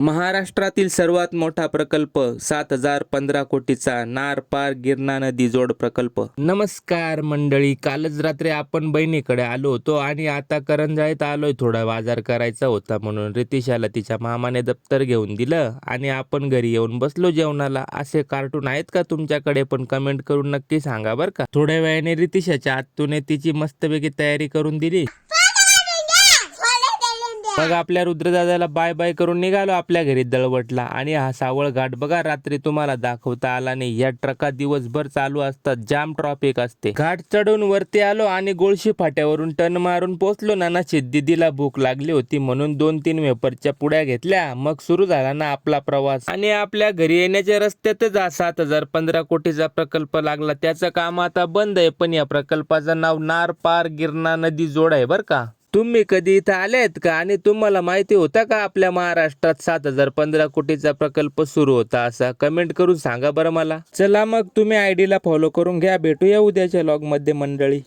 महाराष्ट्रातील सर्वात मोठा प्रकल्प 7,015 कोटीचा नार पार गिरणा नदी जोड प्रकल्प. नमस्कार मंडळी, कालच रात्री आपण बहिणीकडे आलो होतो आणि आता करंजाळीत आलोय. थोडा बाजार करायचा होता म्हणून रितिशाला तिच्या मामाने दप्तर घेऊन दिलं आणि आपण घरी येऊन बसलो जेवणाला. असे कार्टून आहेत का तुमच्याकडे? पण कमेंट करून नक्की सांगा बरं का. थोड्या वेळाने रितिशाच्या आत्तूने तिची मस्तपैकी तयारी करून दिली. बघा, आपल्या रुद्रदादाला बाय बाय करून निघालो आपल्या घरी दळवटला. आणि हा सावळ घाट बघा, रात्री तुम्हाला दाखवता आला नाही. या ट्रका दिवसभर चालू असतात, जाम ट्रॉफिक असते. घाट चढून वरती आलो आणि गोळशी फाट्यावरून टर्न मारून पोहोचलो. नाना दीदीला भूक लागली होती म्हणून 2-3 वेफरच्या पुड्या घेतल्या. मग सुरू झाला ना आपला प्रवास. आणि आपल्या घरी येण्याच्या रस्त्यातच 7,015 कोटीचा प्रकल्प लागला. त्याचं काम आता बंद आहे, पण या प्रकल्पाचं नाव नार पार गिरणा नदी जोड आहे बरं का. तुम्ही कधी इथं आलेत का? आणि तुम्हाला माहिती होता का आपल्या महाराष्ट्रात 7,015 कोटीचा प्रकल्प सुरू होता असा? कमेंट करून सांगा बरं मला. चला मग तुम्ही आयडीला फॉलो करून घ्या. भेटूया उद्याच्या लॉग मध्ये मंडळी.